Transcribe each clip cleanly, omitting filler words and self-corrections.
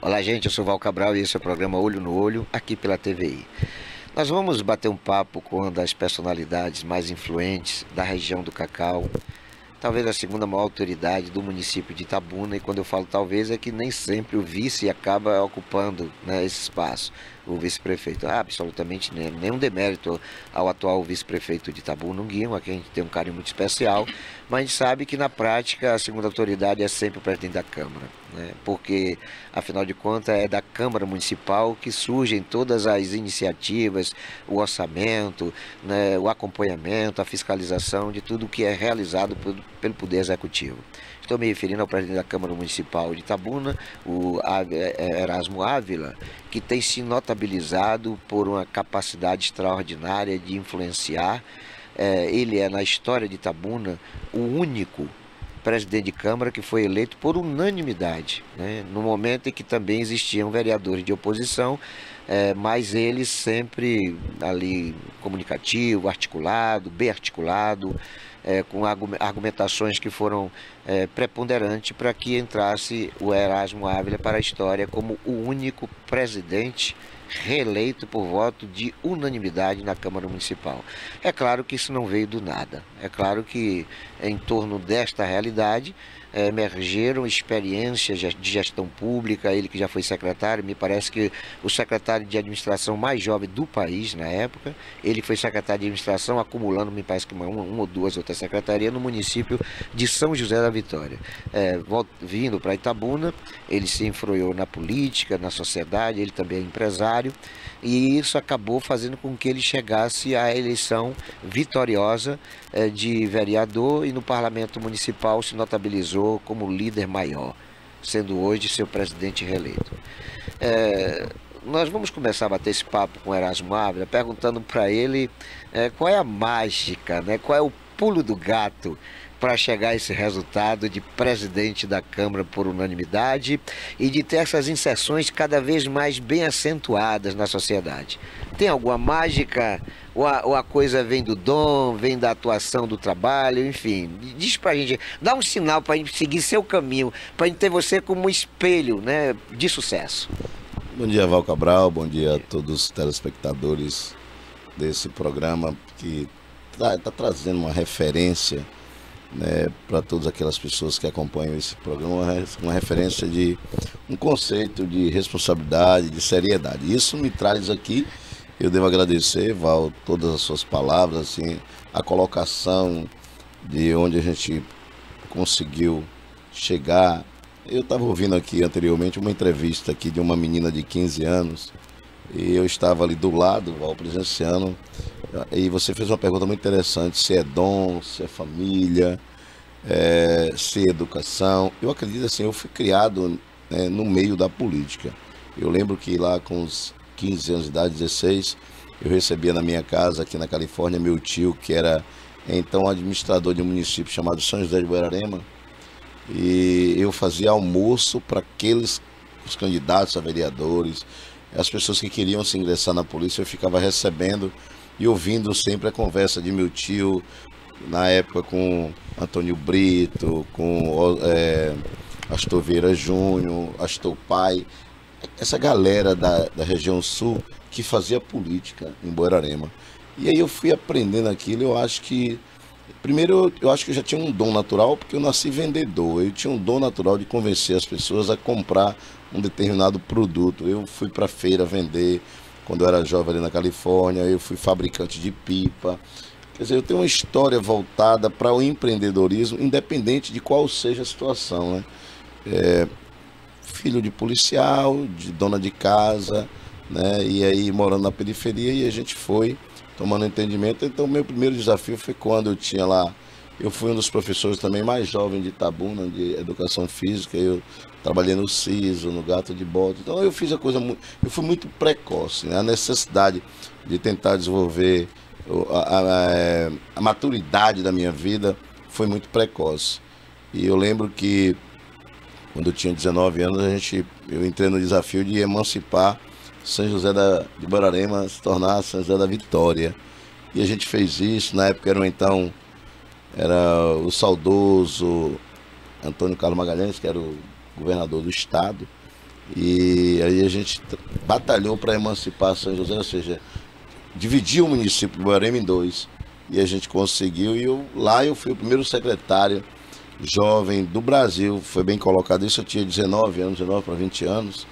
Olá, gente, eu sou Val Cabral e esse é o programa Olho no Olho, aqui pela TVI. Nós vamos bater um papo com uma das personalidades mais influentes da região do Cacau, talvez a segunda maior autoridade do município de Itabuna, e quando eu falo talvez é que nem sempre o vice acaba ocupando, né, esse espaço, o vice-prefeito. Absolutamente nenhum demérito ao atual vice-prefeito de Itabuna, Guinho, a quem a gente tem um carinho muito especial, mas a gente sabe que na prática a segunda autoridade é sempre o presidente da Câmara, né, porque afinal de contas é da Câmara Municipal que surgem todas as iniciativas, o orçamento, né, o acompanhamento, a fiscalização de tudo que é realizado pelo Poder Executivo. Estou me referindo ao presidente da Câmara Municipal de Itabuna, o Erasmo Ávila, que tem se notabilizado por uma capacidade extraordinária de influenciar. Ele é, na história de Itabuna, o único presidente de Câmara que foi eleito por unanimidade, né? No momento em que também existiam vereadores de oposição, mas ele sempre ali comunicativo, articulado, bem articulado, com argumentações que foram preponderantes para que entrasse o Erasmo Ávila para a história como o único presidente reeleito por voto de unanimidade na Câmara Municipal. É claro que isso não veio do nada. É claro que em torno desta realidade emergeram experiências de gestão pública. Ele que já foi secretário, me parece que o secretário de administração mais jovem do país na época, ele foi secretário de administração acumulando, me parece que uma ou duas outras secretarias no município de São José da Vitória. Vindo para Itabuna, ele se enfronhou na política, na sociedade, ele também é empresário, e isso acabou fazendo com que ele chegasse à eleição vitoriosa de vereador, e no parlamento municipal se notabilizou como líder maior, sendo hoje seu presidente reeleito. Nós vamos começar a bater esse papo com o Erasmo Ávila, perguntando para ele qual é a mágica, né? Qual é o pulo do gato para chegar a esse resultado de presidente da Câmara por unanimidade e de ter essas inserções cada vez mais bem acentuadas na sociedade. Tem alguma mágica ou a coisa vem do dom, vem da atuação do trabalho, enfim, diz pra gente, dá um sinal para a gente seguir seu caminho, para a gente ter você como um espelho, né, de sucesso. Bom dia, Val Cabral, bom dia a todos os telespectadores desse programa que está trazendo uma referência, né, para todas aquelas pessoas que acompanham esse programa, uma referência de um conceito de responsabilidade, de seriedade. Isso me traz aqui, eu devo agradecer, Val, todas as suas palavras, assim, a colocação de onde a gente conseguiu chegar. Eu estava ouvindo aqui anteriormente uma entrevista aqui de uma menina de 15 anos e eu estava ali do lado, Val, presenciando, e você fez uma pergunta muito interessante, se é dom, se é família, se é educação. Eu acredito assim, eu fui criado, né, no meio da política. Eu lembro que lá com os 15 anos de idade, 16, eu recebia na minha casa aqui na Califórnia meu tio, que era então administrador de um município chamado São José de Guararema, e eu fazia almoço para os candidatos a vereadores, as pessoas que queriam se ingressar na polícia. Eu ficava recebendo e ouvindo sempre a conversa de meu tio, na época com Antônio Brito, com Astor Vieira Júnior, Astor Pai, essa galera da região sul que fazia política em Guararema. E aí eu fui aprendendo aquilo. Eu acho que primeiro, eu acho que eu já tinha um dom natural, porque eu nasci vendedor. Eu tinha um dom natural de convencer as pessoas a comprar um determinado produto. Eu fui para feira vender quando eu era jovem ali na Califórnia. Eu fui fabricante de pipa. Quer dizer, eu tenho uma história voltada para o empreendedorismo, independente de qual seja a situação, né? Filho de policial, de dona de casa, né? E aí morando na periferia, e a gente foi tomando entendimento. Então, meu primeiro desafio foi quando eu tinha lá, eu fui um dos professores também mais jovens de Itabuna, de educação física. Eu trabalhei no CISO, no Gato de Bota. Então, eu fiz eu fui muito precoce, né? A necessidade de tentar desenvolver a maturidade da minha vida foi muito precoce. E eu lembro que quando eu tinha 19 anos, eu entrei no desafio de emancipar São José de Guararema, se tornar São José da Vitória. E a gente fez isso. Na época era o saudoso Antônio Carlos Magalhães, que era o governador do estado. E aí a gente batalhou para emancipar São José, ou seja, dividir o município de Borborema em dois. E a gente conseguiu, e lá eu fui o primeiro secretário jovem do Brasil, foi bem colocado isso, eu tinha 19 anos, 19 para 20 anos.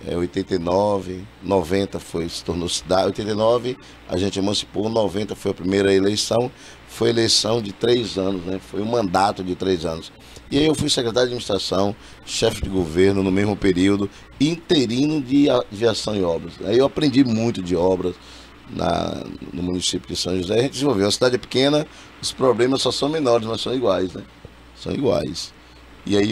89, 90 se tornou cidade, 89 a gente emancipou, 90 foi a primeira eleição, foi eleição de 3 anos, né? Foi um mandato de 3 anos. E aí eu fui secretário de administração, chefe de governo no mesmo período, interino de aviação e obras. Aí eu aprendi muito de obras no município de São José. A gente desenvolveu, uma cidade pequena, os problemas só são menores, mas são iguais, né? São iguais. E aí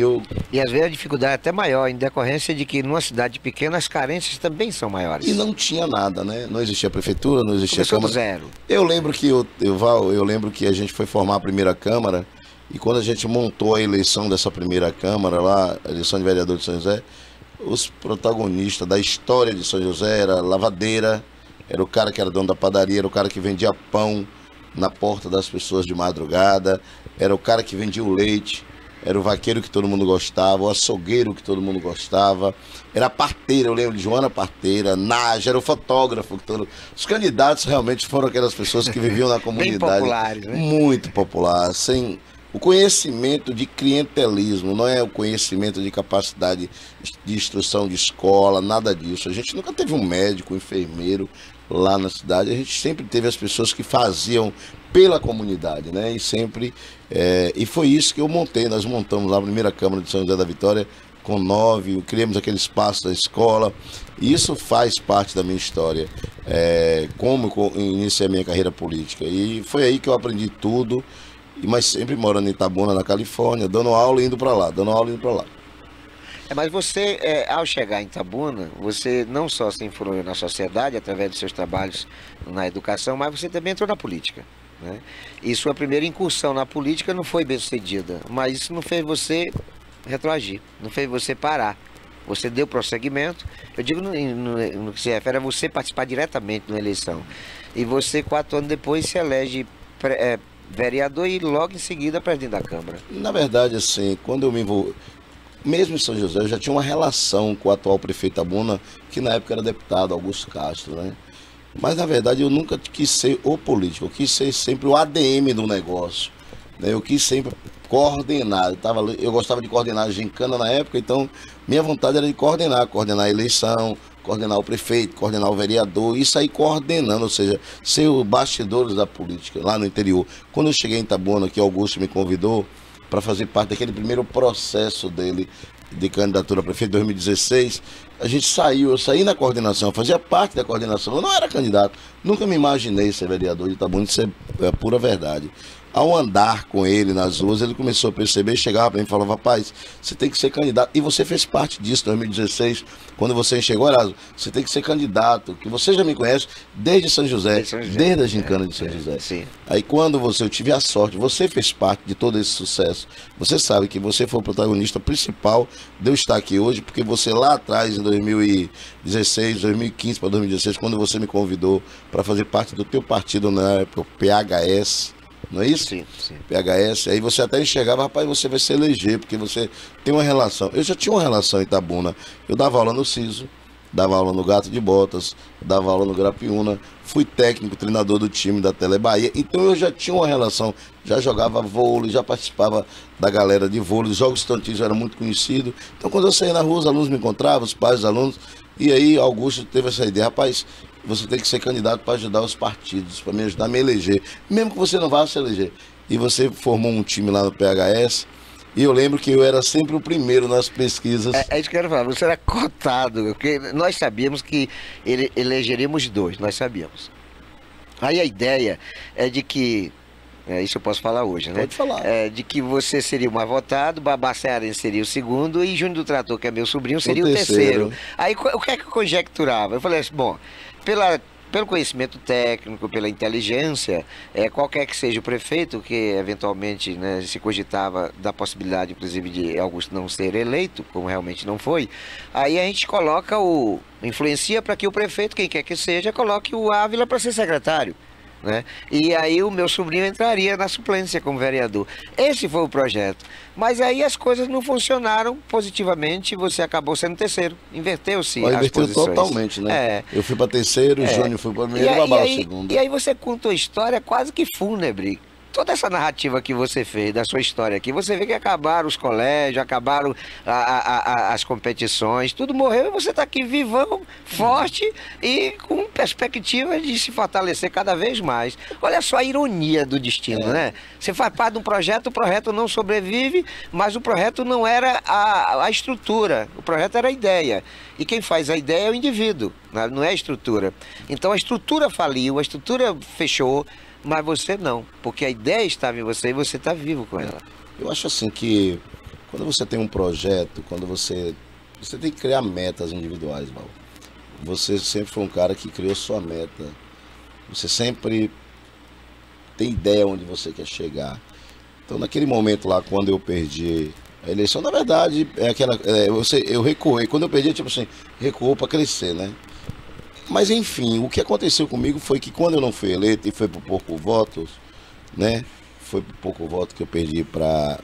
E às vezes a dificuldade é até maior, em decorrência de que numa cidade pequena as carências também são maiores. E não tinha nada, né? Não existia prefeitura, não existia Começou Câmara. do zero. Eu lembro que eu lembro que a gente foi formar a primeira Câmara, e quando a gente montou a eleição dessa primeira Câmara lá, a eleição de vereador de São José, os protagonistas da história de São José era lavadeira, era o cara que era dono da padaria, era o cara que vendia pão na porta das pessoas de madrugada, era o cara que vendia o leite, era o vaqueiro que todo mundo gostava, o açougueiro que todo mundo gostava, era a parteira, eu lembro de Joana Parteira, Nádia, era o fotógrafo. Os candidatos realmente foram aquelas pessoas que viviam na comunidade. Bem populares, né? Muito popular, sem o conhecimento de clientelismo, não é o conhecimento de capacidade de instrução de escola, nada disso. A gente nunca teve um médico, um enfermeiro lá na cidade, a gente sempre teve as pessoas que faziam pela comunidade, né? E sempre, e foi isso que eu montei. Nós montamos lá a primeira Câmara de São José da Vitória com 9, criamos aquele espaço da escola, e isso faz parte da minha história, como iniciei a minha carreira política. E foi aí que eu aprendi tudo, mas sempre morando em Itabuna, na Califórnia, dando aula e indo para lá, dando aula e indo para lá. Mas você, ao chegar em Itabuna, você não só se influiu na sociedade através dos seus trabalhos na educação, mas você também entrou na política, né? E sua primeira incursão na política não foi bem sucedida, mas isso não fez você retroagir, não fez você parar. Você deu prosseguimento. Eu digo no que se refere a você participar diretamente na eleição. E você, 4 anos depois, se elege vereador e logo em seguida presidente da Câmara. Na verdade, assim, quando eu me envolvi, mesmo em São José, eu já tinha uma relação com o atual prefeito Itabuna, que na época era deputado, Augusto Castro, né? Mas, na verdade, eu nunca quis ser o político, eu quis ser sempre o ADM do negócio, né? Eu quis sempre coordenar, eu gostava de coordenar a gincana na época, então minha vontade era de coordenar a eleição, coordenar o prefeito, coordenar o vereador, e sair coordenando, ou seja, ser os bastidores da política lá no interior. Quando eu cheguei em Itabuna, que Augusto me convidou para fazer parte daquele primeiro processo dele de candidatura a prefeito em 2016, eu saí na coordenação, eu fazia parte da coordenação, eu não era candidato, nunca me imaginei ser vereador de Itabuna, isso é pura verdade. Ao andar com ele nas ruas, ele começou a perceber, chegava para mim e falava: rapaz, você tem que ser candidato. E você fez parte disso em 2016, quando você chegou, Eraso, você tem que ser candidato, que você já me conhece desde São José, desde a gincana de São José. Sim. Aí quando eu tive a sorte, você fez parte de todo esse sucesso, você sabe que você foi o protagonista principal de eu estar aqui hoje, porque você lá atrás, em 2016, 2015 para 2016, quando você me convidou para fazer parte do teu partido na época, o PHS, não é isso? Sim, sim. PHS, aí você até enxergava: rapaz, você vai se eleger, porque você tem uma relação. Eu já tinha uma relação em Itabuna, eu dava aula no Ciso, dava aula no Gato de Botas, dava aula no Grapiúna, fui técnico, treinador do time da Tele Bahia, então eu já tinha uma relação, já jogava vôlei, já participava da galera de vôlei, os jogos estudantis eu era muito conhecido, então quando eu saía na rua, os alunos me encontravam, os pais dos alunos, e aí Augusto teve essa ideia: rapaz, você tem que ser candidato para ajudar os partidos, para me ajudar a me eleger, mesmo que você não vá se eleger. E você formou um time lá no PHS, e eu lembro que eu era sempre o primeiro nas pesquisas. É isso que eu quero falar, você era cotado, porque nós sabíamos que elegeríamos 2, nós sabíamos. Aí a ideia é de que, isso eu posso falar hoje, né? Pode falar. De que você seria o mais votado, Babá Cearense seria o segundo e Júnior do Trator, que é meu sobrinho, seria o terceiro. Aí o que é que eu conjecturava? Eu falei assim: bom, pelo conhecimento técnico, pela inteligência, qualquer que seja o prefeito, que eventualmente, né, se cogitava da possibilidade, inclusive, de Augusto não ser eleito, como realmente não foi, aí a gente influencia para que o prefeito, quem quer que seja, coloque o Ávila para ser secretário. né? E aí o meu sobrinho entraria na suplência como vereador. Esse foi o projeto. Mas aí as coisas não funcionaram positivamente e você acabou sendo terceiro. Inverteu-se as Inverteu posições. totalmente, né? Eu fui para terceiro, o Júnior foi para primeiro e o Babá o segundo. E aí você conta uma história quase que fúnebre. Toda essa narrativa que você fez da sua história aqui, você vê que acabaram os colégios, acabaram as competições, tudo morreu e você está aqui vivão, forte e com perspectiva de se fortalecer cada vez mais. Olha só a ironia do destino, né? Você faz parte de um projeto, o projeto não sobrevive, mas o projeto não era a estrutura, o projeto era a ideia. E quem faz a ideia é o indivíduo, não é a estrutura. Então a estrutura faliu, a estrutura fechou, mas você não, porque a ideia estava em você e você está vivo com ela. Eu acho assim que quando você tem um projeto, quando você tem que criar metas individuais, Val. Você sempre foi um cara que criou sua meta. Você sempre tem ideia onde você quer chegar. Então naquele momento lá, quando eu perdi a eleição, na verdade, eu recuei. Quando eu perdi, tipo assim, recuou para crescer, né? Mas enfim, o que aconteceu comigo foi que quando eu não fui eleito e foi por pouco votos, né? Foi por pouco voto que eu perdi para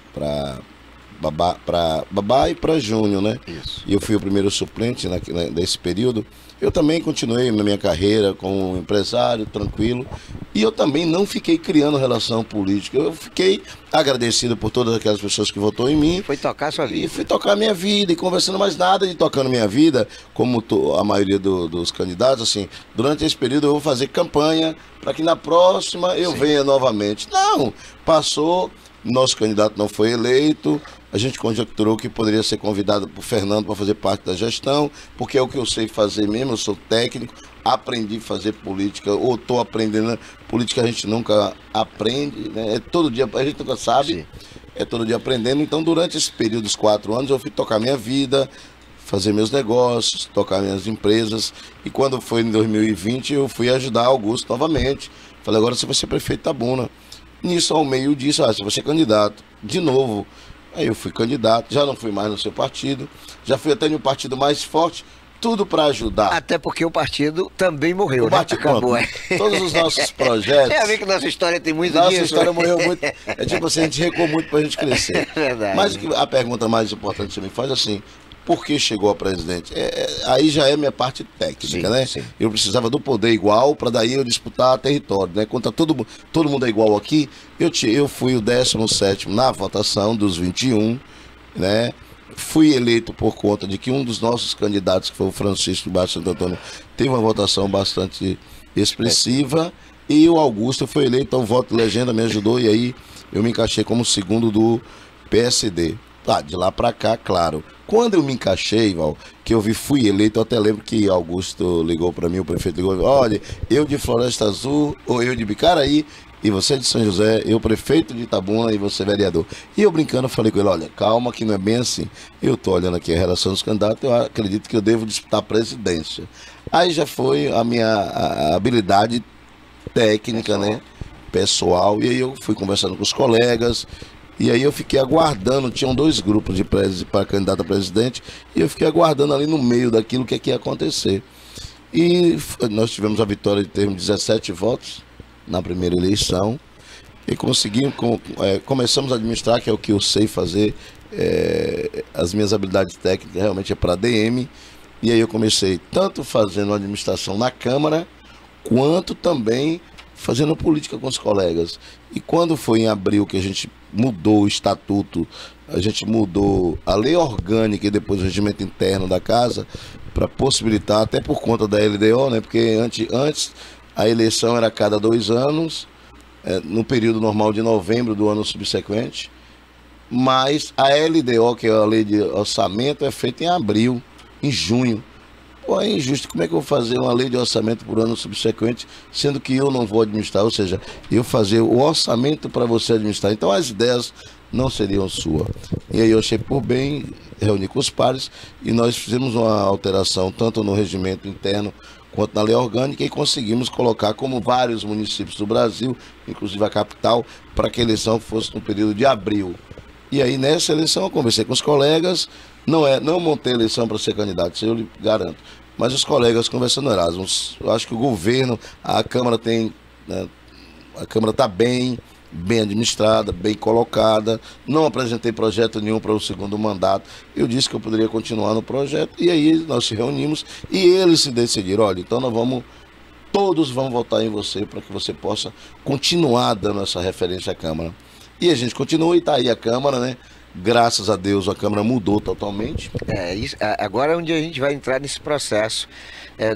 Babá e para Júnior, né? Isso. E eu fui o primeiro suplente nesse período. Eu também continuei na minha carreira como empresário, tranquilo. E eu também não fiquei criando relação política. Eu fiquei agradecido por todas aquelas pessoas que votou em mim. Foi tocar a sua vida. E fui tocar a minha vida e conversando mais nada de tocando minha vida, como a maioria dos candidatos, assim, durante esse período eu vou fazer campanha para que na próxima eu venha novamente. Não, passou, nosso candidato não foi eleito. A gente conjecturou que poderia ser convidado por Fernando para fazer parte da gestão, porque é o que eu sei fazer mesmo, eu sou técnico, aprendi a fazer política, ou estou aprendendo. Política a gente nunca aprende, né? É todo dia, a gente nunca sabe, sim. É todo dia aprendendo. Então, durante esse período dos 4 anos, eu fui tocar minha vida, fazer meus negócios, tocar minhas empresas. E quando foi em 2020, eu fui ajudar Augusto novamente. Falei, agora você vai ser prefeito de Itabuna. Nisso, ao meio disso, você vai ser candidato de novo. Aí eu fui candidato, já não fui mais no seu partido, já fui até no partido mais forte, tudo para ajudar. Até porque o partido também morreu, né? Acabou, todos os nossos projetos... Tem a ver que nossa história tem muito disso. Nossa história morreu muito. É tipo assim, a gente recuou muito para a gente crescer. É verdade. Mas a pergunta mais importante que você me faz é assim, por que chegou a presidente? Aí já é minha parte técnica, sim, né? Sim. Eu precisava do poder igual para daí eu disputar território, né? Quando todo mundo é igual aqui, eu fui o 17º na votação dos 21, né? Fui eleito por conta de que um dos nossos candidatos, que foi o Francisco de Baixo Santo Antônio, teve uma votação bastante expressiva, e o Augusto foi eleito, então o voto de legenda me ajudou, e aí eu me encaixei como segundo do PSD. De lá pra cá, claro. Quando eu me encaixei, Val, que fui eleito, eu até lembro que Augusto ligou pra mim, o prefeito ligou, olha, eu de Floresta Azul, ou eu de Bicaraí, e você de São José, eu prefeito de Itabuna e você vereador. E eu brincando, falei com ele, olha, calma que não é bem assim. Eu tô olhando aqui a relação dos candidatos, eu acredito que eu devo disputar a presidência. Aí já foi a minha habilidade técnica, né, pessoal, e aí eu fui conversando com os colegas. E aí eu fiquei aguardando, tinham 2 grupos para candidato a presidente, e eu fiquei aguardando ali no meio daquilo que ia acontecer. E nós tivemos a vitória de termos 17 votos na primeira eleição, e conseguimos, começamos a administrar, que é o que eu sei fazer, as minhas habilidades técnicas realmente é para DM, e aí eu comecei tanto fazendo administração na Câmara, quanto também fazendo política com os colegas. E quando foi em abril que a gente mudou o estatuto, a gente mudou a lei orgânica e depois o regimento interno da casa, para possibilitar, até por conta da LDO, né? Porque antes a eleição era a cada 2 anos, no período normal de novembro do ano subsequente, mas a LDO, que é a lei de orçamento, é feita em abril, em junho. Pô, é injusto, como é que eu vou fazer uma lei de orçamento por ano subsequente, sendo que eu não vou administrar, ou seja, eu fazer o orçamento para você administrar. Então as ideias não seriam suas. E aí eu achei por bem reunir com os pares e nós fizemos uma alteração tanto no regimento interno quanto na lei orgânica e conseguimos colocar como vários municípios do Brasil, inclusive a capital, para que a eleição fosse no período de abril. E aí nessa eleição eu conversei com os colegas, não montei eleição para ser candidato, isso eu lhe garanto. Mas os colegas conversando Erasmus, eu acho que o governo, a Câmara tem, né, A Câmara está bem administrada, bem colocada. Não apresentei projeto nenhum para o segundo mandato. Eu disse que eu poderia continuar no projeto. E aí nós se reunimos e eles se decidiram, olha, então todos vão votar em você para que você possa continuar dando essa referência à Câmara. E a gente continua e está aí a Câmara, né? Graças a Deus a Câmara mudou totalmente. Agora é onde a gente vai entrar nesse processo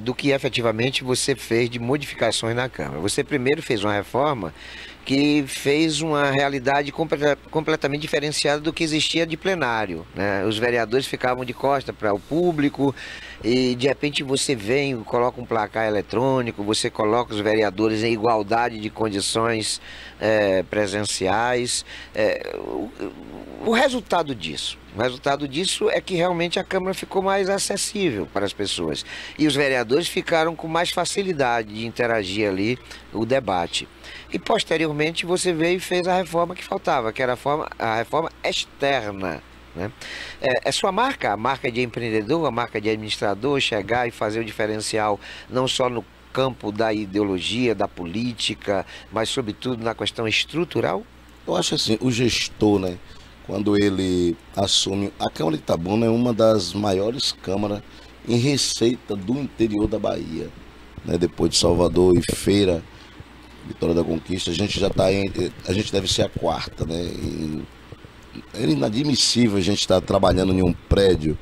do que efetivamente você fez de modificações na Câmara. Você primeiro fez uma reforma que fez uma realidade completamente diferenciada do que existia de plenário, né? Os vereadores ficavam de costa para o público e de repente você vem, coloca um placar eletrônico, você coloca os vereadores em igualdade de condições presenciais. O resultado disso é que realmente a Câmara ficou mais acessível para as pessoas e os vereadores ficaram com mais facilidade de interagir ali o debate. E posteriormente você veio e fez a reforma que faltava, que era a reforma externa, né? É sua marca, a marca de empreendedor, a marca de administrador, chegar e fazer o diferencial não só no campo da ideologia, da política, mas sobretudo na questão estrutural? Eu acho assim, o gestor, né, quando ele assume, a Câmara de Itabuna é uma das maiores câmaras em receita do interior da Bahia, né, depois de Salvador e Feira, Vitória da Conquista, a gente deve ser a quarta, né? É inadmissível a gente estar trabalhando em um prédio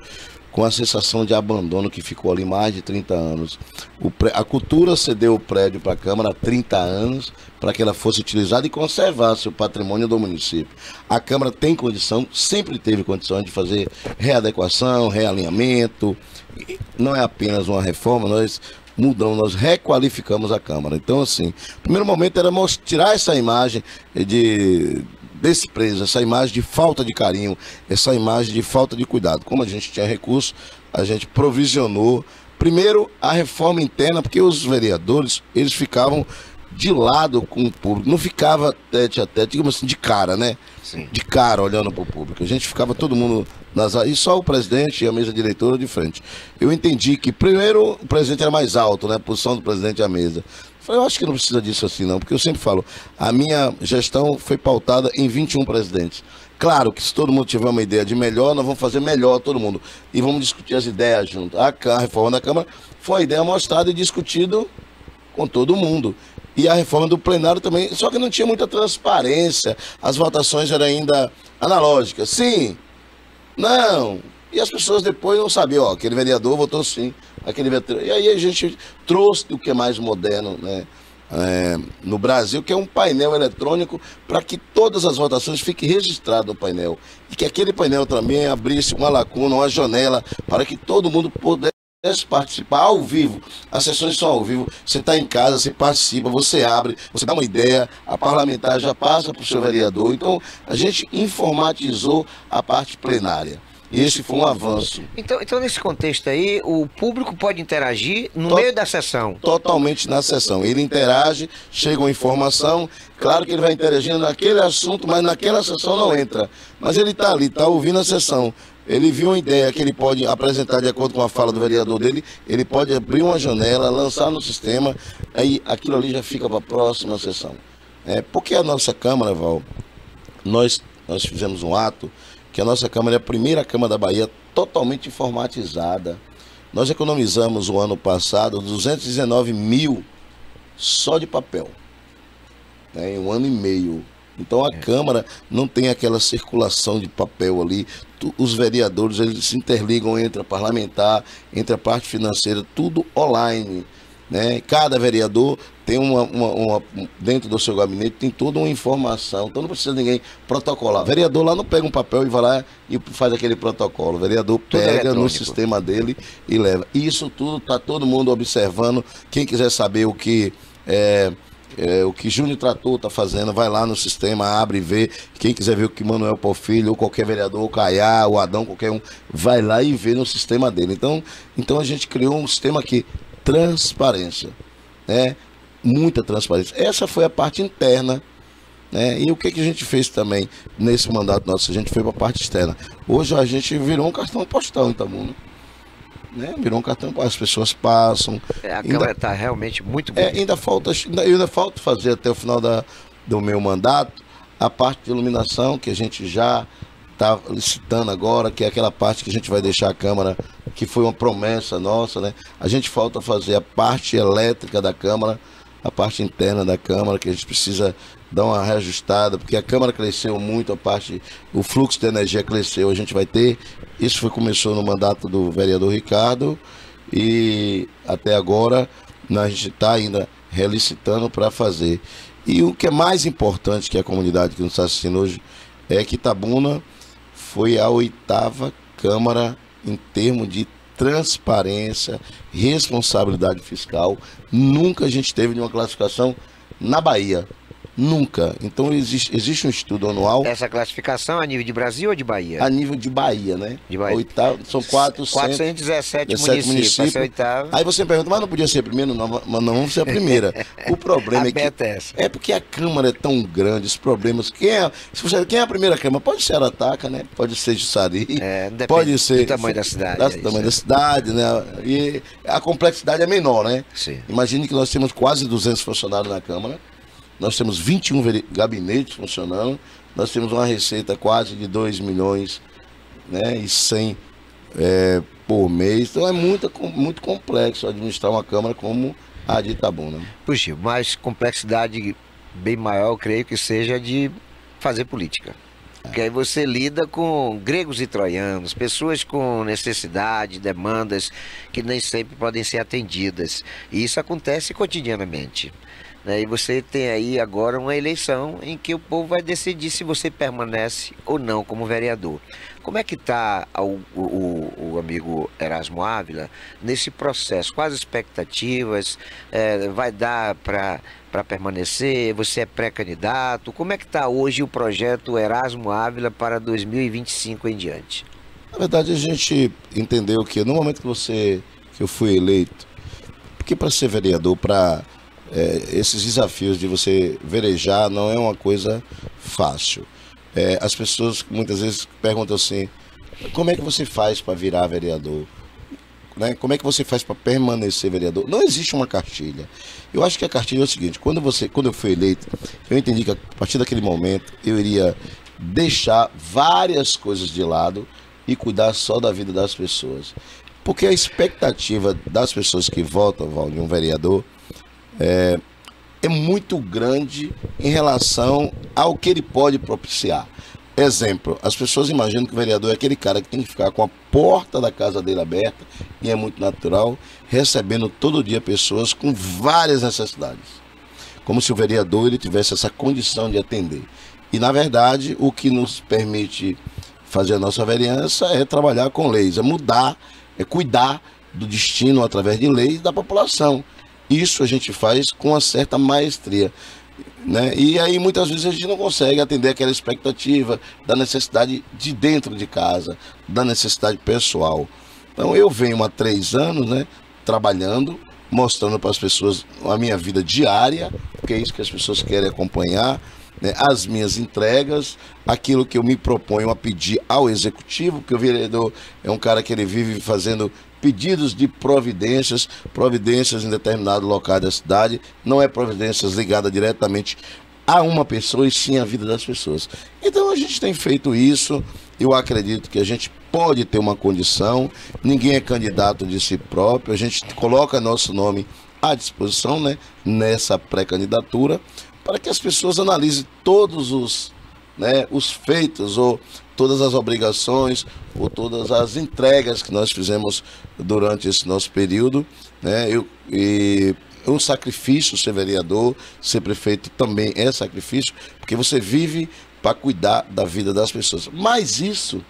com a sensação de abandono que ficou ali mais de 30 anos. A cultura cedeu o prédio para a Câmara há 30 anos para que ela fosse utilizada e conservasse o patrimônio do município. A Câmara tem condição, sempre teve condição de fazer readequação, realinhamento. Não é apenas uma reforma, nós requalificamos a Câmara. Então, assim, o primeiro momento era tirar essa imagem de desprezo, essa imagem de falta de carinho, essa imagem de falta de cuidado. Como a gente tinha recurso, a gente provisionou, primeiro, a reforma interna, porque os vereadores, eles ficavam de lado com o público, não ficava tete a tete, digamos assim, de cara, né? Sim. De cara, olhando para o público. A gente ficava todo mundo e só o presidente e a mesa diretora de frente. Eu entendi que, primeiro, o presidente era mais alto, né? A posição do presidente e a mesa. Eu acho que não precisa disso assim, não, porque eu sempre falo, a minha gestão foi pautada em 21 presidentes. Claro que se todo mundo tiver uma ideia de melhor, nós vamos fazer melhor todo mundo. E vamos discutir as ideias junto. A reforma da Câmara foi a ideia mostrada e discutida com todo mundo. E a reforma do plenário também, só que não tinha muita transparência, as votações eram ainda analógicas, sim, não, e as pessoas depois não sabiam, aquele vereador votou sim, aquele vereador, e aí a gente trouxe o que é mais moderno, né, no Brasil, que é um painel eletrônico para que todas as votações fiquem registradas no painel, e que aquele painel também abrisse uma lacuna, uma janela, para que todo mundo pudesse participar ao vivo. As sessões são ao vivo, você está em casa, você participa, você abre, você dá uma ideia, a parlamentar já passa para o seu vereador. Então a gente informatizou a parte plenária e esse foi um avanço. Então nesse contexto aí, o público pode interagir no meio da sessão? Totalmente na sessão, ele interage, chega uma informação, claro que ele vai interagindo naquele assunto, mas naquela sessão não entra, mas ele está ali, está ouvindo a sessão. Ele viu uma ideia que ele pode apresentar de acordo com a fala do vereador dele, ele pode abrir uma janela, lançar no sistema, aí aquilo ali já fica para a próxima sessão. Porque a nossa Câmara, Val, nós fizemos um ato que a nossa Câmara é a primeira Câmara da Bahia totalmente informatizada. Nós economizamos o ano passado 219 mil só de papel, em um ano e meio. Então a Câmara não tem aquela circulação de papel ali, os vereadores eles se interligam entre a parlamentar, entre a parte financeira, tudo online, né? Cada vereador tem dentro do seu gabinete tem toda uma informação, então não precisa ninguém protocolar. O vereador lá não pega um papel e vai lá e faz aquele protocolo, o vereador pega no sistema dele e leva. Isso tudo está todo mundo observando, quem quiser saber o que o que Júnior Trator está fazendo, vai lá no sistema, abre e vê. Quem quiser ver o que Manuel Porfírio, ou qualquer vereador, o Caiá, o Adão, qualquer um, vai lá e vê no sistema dele. Então a gente criou um sistema aqui, transparência, né? Muita transparência. Essa foi a parte interna, né? E o que a gente fez também nesse mandato nosso? A gente foi para a parte externa. Hoje a gente virou um cartão postal em Itabuna. né? Virou um cartão, as pessoas passam. A Câmara está realmente muito bonita. Ainda falta fazer até o final do meu mandato a parte de iluminação, que a gente já está licitando agora, que é aquela parte que a gente vai deixar a Câmara, que foi uma promessa nossa, né? A gente falta fazer a parte elétrica da Câmara, a parte interna da Câmara, que a gente precisa dar uma reajustada, porque a Câmara cresceu muito, o fluxo de energia cresceu, a gente vai ter, começou no mandato do vereador Ricardo, e até agora a gente está ainda relicitando para fazer. E o que é mais importante, que a comunidade que nos está assistindo hoje, é que Itabuna foi a 8ª Câmara em termos de transparência, responsabilidade fiscal. Nunca a gente teve nenhuma classificação na Bahia. Nunca. Então existe um estudo anual. Essa classificação a nível de Brasil ou de Bahia? A nível de Bahia, né? De Bahia. São 417 municípios. Aí você me pergunta, mas não podia ser a primeira? Não, mas não vamos ser a primeira. O problema é porque a Câmara é tão grande, os problemas. Quem é a primeira Câmara? Pode ser Arataca, né? Pode ser Jussari. Pode ser do tamanho da cidade. Do tamanho da cidade, né? E a complexidade é menor, né? Sim. Imagine que nós temos quase 200 funcionários na Câmara. Nós temos 21 gabinetes funcionando, nós temos uma receita quase de 2 milhões, né, e 100 por mês. Então é muito complexo administrar uma Câmara como a de Itabuna. Puxa, mas complexidade bem maior, eu creio que seja de fazer política. Porque aí você lida com gregos e troianos, pessoas com necessidade, demandas que nem sempre podem ser atendidas. E isso acontece cotidianamente. E você tem aí agora uma eleição em que o povo vai decidir se você permanece ou não como vereador. Como é que está o amigo Erasmo Ávila nesse processo? Quais as expectativas? Vai dar para permanecer? Você é pré-candidato? Como é que está hoje o projeto Erasmo Ávila para 2025 em diante? Na verdade, a gente entendeu que no momento que eu fui eleito, porque para ser vereador, esses desafios de você verejar não é uma coisa fácil. As pessoas muitas vezes perguntam assim, como é que você faz para virar vereador? Né? Como é que você faz para permanecer vereador? Não existe uma cartilha. Eu acho que a cartilha é o seguinte, quando eu fui eleito, eu entendi que a partir daquele momento eu iria deixar várias coisas de lado e cuidar só da vida das pessoas. Porque a expectativa das pessoas que votam de um vereador é muito grande em relação ao que ele pode propiciar. Exemplo, as pessoas imaginam que o vereador é aquele cara que tem que ficar com a porta da casa dele aberta, e é muito natural, recebendo todo dia pessoas com várias necessidades. Como se o vereador ele tivesse essa condição de atender. E na verdade, o que nos permite fazer a nossa vereança é trabalhar com leis, é cuidar do destino através de leis da população. Isso a gente faz com uma certa maestria, né? E aí muitas vezes a gente não consegue atender aquela expectativa da necessidade de dentro de casa, da necessidade pessoal. Então eu venho há 3 anos, né, trabalhando, mostrando para as pessoas a minha vida diária, porque é isso que as pessoas querem acompanhar, né, as minhas entregas, aquilo que eu me proponho a pedir ao executivo, porque o vereador é um cara que ele vive fazendo pedidos de providências em determinado local da cidade, não é providências ligadas diretamente a uma pessoa e sim à vida das pessoas. Então a gente tem feito isso, eu acredito que a gente pode ter uma condição, ninguém é candidato de si próprio, a gente coloca nosso nome à disposição, né, nessa pré-candidatura, para que as pessoas analisem todos os feitos ou todas as obrigações ou todas as entregas que nós fizemos durante esse nosso período, né? O sacrifício, ser vereador, ser prefeito também é sacrifício, porque você vive para cuidar da vida das pessoas. Mas isso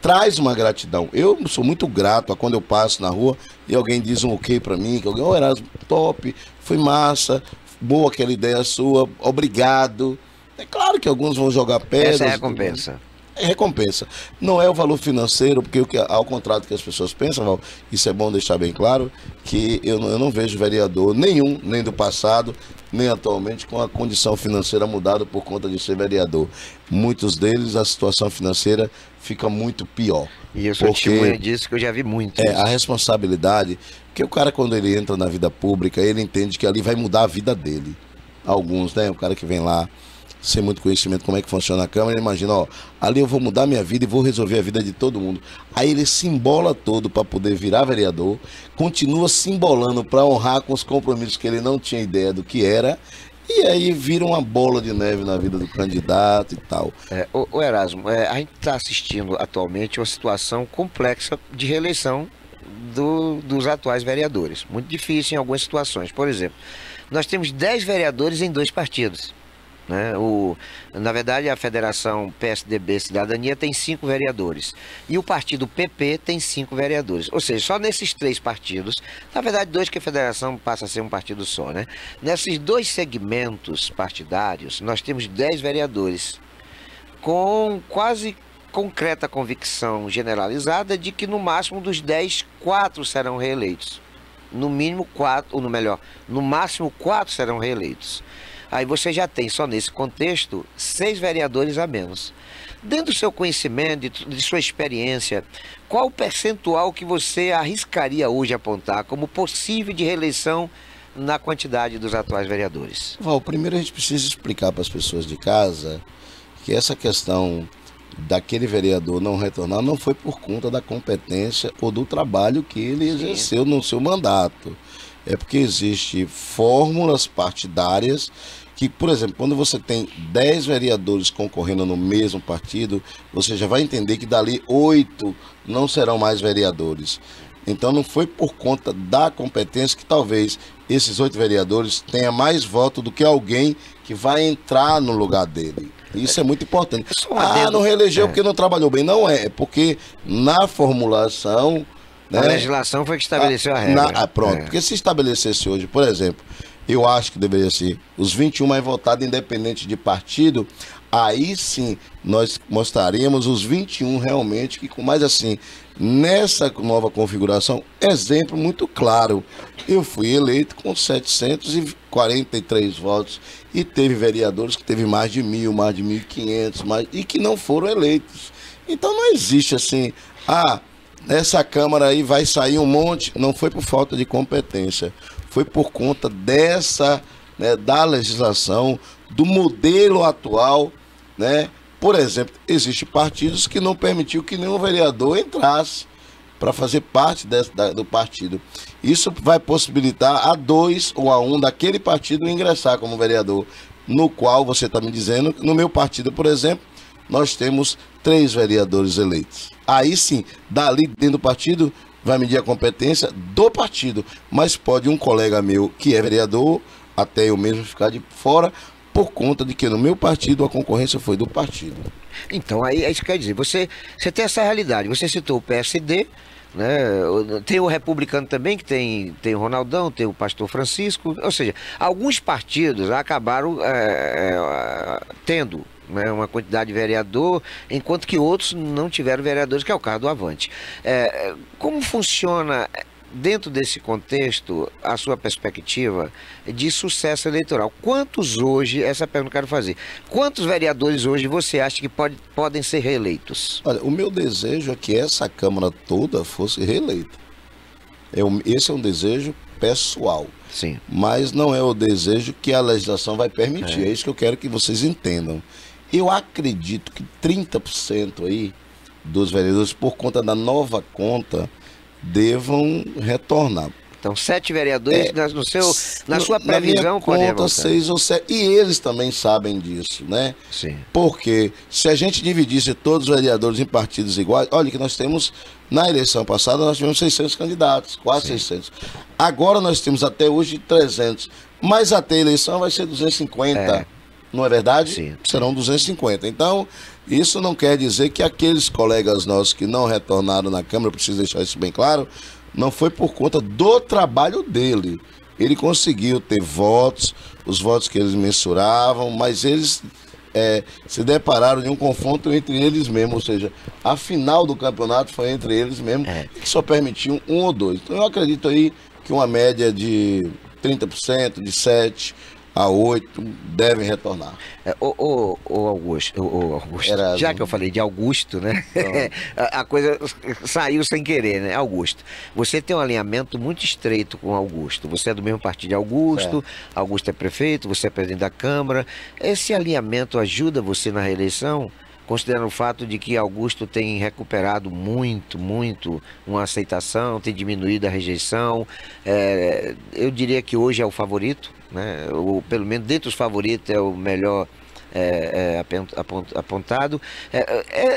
traz uma gratidão. Eu sou muito grato a quando eu passo na rua e alguém diz um ok para mim, que alguém, Erasmo, top, foi massa, boa aquela ideia sua, obrigado. É claro que alguns vão jogar pedras. Essa é a recompensa. É recompensa. Não é o valor financeiro, porque ao contrário do que as pessoas pensam, Val, isso é bom deixar bem claro, que eu não vejo vereador nenhum, nem do passado, nem atualmente, com a condição financeira mudada por conta de ser vereador. Muitos deles, a situação financeira fica muito pior. E eu sou testemunha disso, que eu já vi muito. A responsabilidade, porque o cara, quando ele entra na vida pública, ele entende que ali vai mudar a vida dele. Alguns, né? O cara que vem lá sem muito conhecimento como é que funciona a Câmara, ele imagina, ó, ali eu vou mudar minha vida e vou resolver a vida de todo mundo. Aí ele se embola todo para poder virar vereador, continua se embolando para honrar com os compromissos que ele não tinha ideia do que era, e aí vira uma bola de neve na vida do candidato e tal. O Erasmo, a gente está assistindo atualmente uma situação complexa de reeleição dos atuais vereadores. Muito difícil em algumas situações. Por exemplo, nós temos 10 vereadores em 2 partidos. Né? Na verdade, a Federação PSDB Cidadania tem 5 vereadores. E o partido PP tem 5 vereadores. Ou seja, só nesses 3 partidos, na verdade 2 que a federação passa a ser um partido só, né? Nesses 2 segmentos partidários, nós temos 10 vereadores, com quase concreta convicção generalizada de que no máximo dos 10, 4 serão reeleitos. No mínimo 4, ou no máximo 4 serão reeleitos. Aí você já tem, só nesse contexto, 6 vereadores a menos. Dentro do seu conhecimento, de sua experiência, qual o percentual que você arriscaria hoje apontar como possível de reeleição na quantidade dos atuais vereadores? Val, primeiro a gente precisa explicar para as pessoas de casa que essa questão daquele vereador não retornar não foi por conta da competência ou do trabalho que ele exerceu no seu mandato. É porque existem fórmulas partidárias que, por exemplo, quando você tem 10 vereadores concorrendo no mesmo partido, você já vai entender que dali 8 não serão mais vereadores. Então não foi por conta da competência que talvez esses 8 vereadores tenham mais voto do que alguém que vai entrar no lugar dele. Isso é muito importante. Não reelegeu porque não trabalhou bem. Não é porque na formulação... A legislação foi que estabeleceu a regra. Pronto, porque se estabelecesse hoje, por exemplo, eu acho que deveria ser os 21 mais votados, independente de partido, aí sim nós mostraríamos os 21 realmente, que com mais assim, nessa nova configuração, exemplo muito claro, eu fui eleito com 743 votos e teve vereadores que teve mais de 1.000, mais de 1.500, e que não foram eleitos. Então não existe assim, nessa Câmara aí vai sair um monte. Não foi por falta de competência, foi por conta dessa, da legislação, do modelo atual, né? Por exemplo, existem partidos que não permitiu que nenhum vereador entrasse para fazer parte do partido. Isso vai possibilitar a 2 ou a 1 daquele partido ingressar como vereador, no qual você está me dizendo, no meu partido, por exemplo, nós temos 3 vereadores eleitos. Aí sim, dali dentro do partido, vai medir a competência do partido. Mas pode um colega meu que é vereador, até eu mesmo ficar de fora, por conta de que no meu partido a concorrência foi do partido. Então, aí isso quer dizer, você tem essa realidade. Você citou o PSD, né? Tem o republicano também, que tem o Ronaldão, tem o pastor Francisco. Ou seja, alguns partidos acabaram tendo uma quantidade de vereador, enquanto que outros não tiveram vereadores, que é o caso do Avante. Como funciona, dentro desse contexto, a sua perspectiva de sucesso eleitoral? Quantos hoje, essa pergunta que eu quero fazer, quantos vereadores hoje você acha que podem ser reeleitos? Olha, o meu desejo é que essa Câmara toda fosse reeleita. Esse é um desejo pessoal. Sim. Mas não é o desejo que a legislação vai permitir. É isso que eu quero que vocês entendam. Eu acredito que 30% aí dos vereadores, por conta da nova conta, devam retornar. Então, 7 vereadores na sua previsão podem conta 6 ou 7. E eles também sabem disso, né? Sim. Porque se a gente dividisse todos os vereadores em partidos iguais, olha que nós temos, na eleição passada, nós tivemos 600 candidatos, quase 600. Agora nós temos até hoje 300. Mas até a eleição vai ser 250. Não é verdade? Sim. Serão 250. Então, isso não quer dizer que aqueles colegas nossos que não retornaram na Câmara, preciso deixar isso bem claro, não foi por conta do trabalho dele. Ele conseguiu ter votos, os votos que eles mensuravam, mas eles se depararam de um confronto entre eles mesmos, ou seja, a final do campeonato foi entre eles mesmos, que só permitiam 1 ou 2. Então eu acredito aí que uma média de 30%, de 7%, a 8 devem retornar. Augusto, já que eu falei de Augusto, né? A coisa saiu sem querer, né? Augusto, você tem um alinhamento muito estreito com Augusto. Você é do mesmo partido de Augusto, Augusto é prefeito, você é presidente da Câmara. Esse alinhamento ajuda você na reeleição? Considerando o fato de que Augusto tem recuperado muito uma aceitação, tem diminuído a rejeição. Eu diria que hoje é o favorito, né? Ou pelo menos dentre os favoritos é o melhor apontado.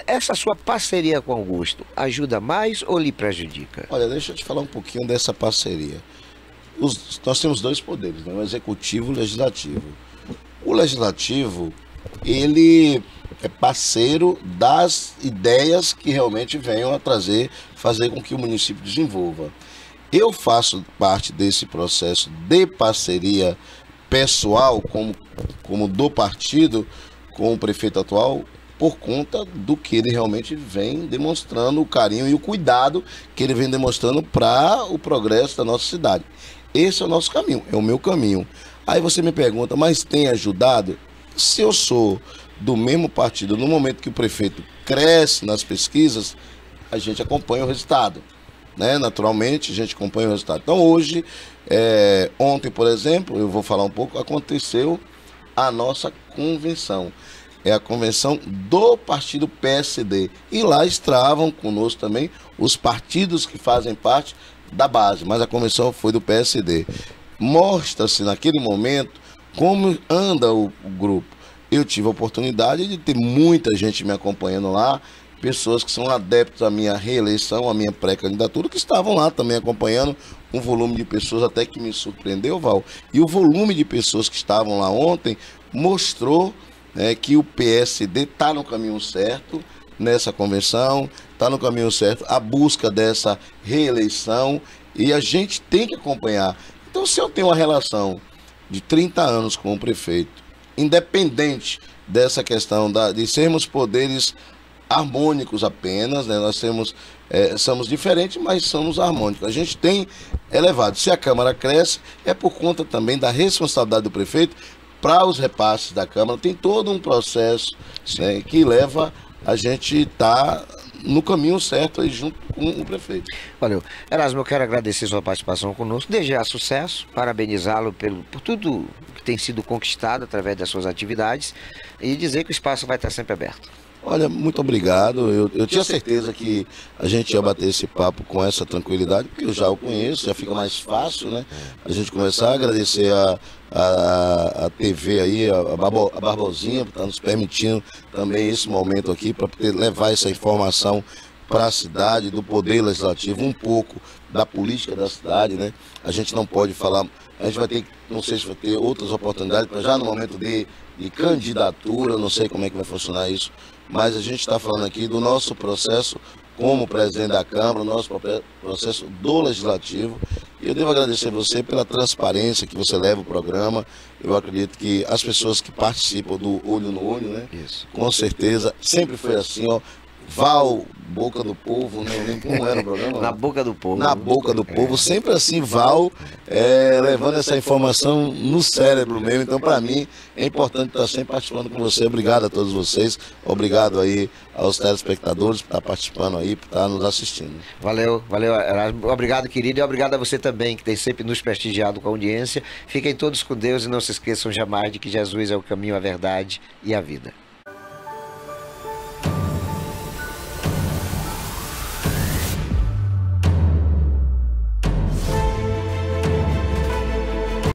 Essa sua parceria com Augusto ajuda mais ou lhe prejudica? Olha, deixa eu te falar um pouquinho dessa parceria. Nós temos dois poderes, né? O executivo e o legislativo. O legislativo, ele é parceiro das ideias que realmente venham a fazer com que o município desenvolva. Eu faço parte desse processo de parceria pessoal, como do partido, com o prefeito atual, por conta do que ele realmente vem demonstrando, o carinho e o cuidado que ele vem demonstrando para o progresso da nossa cidade. Esse é o nosso caminho, é o meu caminho. Aí você me pergunta, mas tem ajudado? Se eu sou do mesmo partido, no momento que o prefeito cresce nas pesquisas, a gente acompanha o resultado, né? Naturalmente, a gente acompanha o resultado. Então hoje, ontem, por exemplo, eu vou falar um pouco, aconteceu a nossa convenção. É a convenção do partido PSD. E lá estavam conosco também os partidos que fazem parte da base, mas a convenção foi do PSD. Mostra-se naquele momento como anda o grupo. Eu tive a oportunidade de ter muita gente me acompanhando lá, pessoas que são adeptos à minha reeleição, à minha pré-candidatura, que estavam lá também acompanhando, um volume de pessoas até que me surpreendeu, Val. E o volume de pessoas que estavam lá ontem mostrou, né, que o PSD está no caminho certo nessa convenção, está no caminho certo a busca dessa reeleição, e a gente tem que acompanhar. Então, se eu tenho uma relação de 30 anos com o prefeito, independente dessa questão de sermos poderes harmônicos apenas, né? Nós somos diferentes, mas somos harmônicos. A gente tem elevado. Se a Câmara cresce, é por conta também da responsabilidade do prefeito para os repasses da Câmara. Tem todo um processo, né, que leva a gente estar no caminho certo aí junto com o prefeito. Valeu. Erasmo, eu quero agradecer sua participação conosco, desejar sucesso, parabenizá-lo por tudo que tem sido conquistado através das suas atividades e dizer que o espaço vai estar sempre aberto. Olha, muito obrigado. Eu tinha certeza que a gente ia bater esse papo com essa tranquilidade, porque eu já o conheço, já fica mais fácil, né? A gente começar a agradecer a TV aí, a Barbosinha, por estar nos permitindo também esse momento aqui, para poder levar essa informação para a cidade, do poder legislativo, um pouco da política da cidade, né? A gente não pode falar, a gente vai ter, não sei se vai ter outras oportunidades, para já no momento de candidatura, não sei como é que vai funcionar isso, mas a gente está falando aqui do nosso processo como presidente da Câmara, o nosso processo do Legislativo. E eu devo agradecer a você pela transparência que você leva o programa. Eu acredito que as pessoas que participam do Olho no Olho, né? Isso. Com certeza, sempre foi assim, ó. Val, boca do povo, né? Como era o programa? Na boca do povo. Na boca do povo, sempre assim, Val, levando essa informação no cérebro mesmo. Então, para mim, é importante estar sempre participando com você. Obrigado a todos vocês. Obrigado aí aos telespectadores por estar participando aí, por estar nos assistindo. Valeu, Erasmo. Obrigado, querido, e obrigado a você também, que tem sempre nos prestigiado com a audiência. Fiquem todos com Deus e não se esqueçam jamais de que Jesus é o caminho, a verdade e a vida.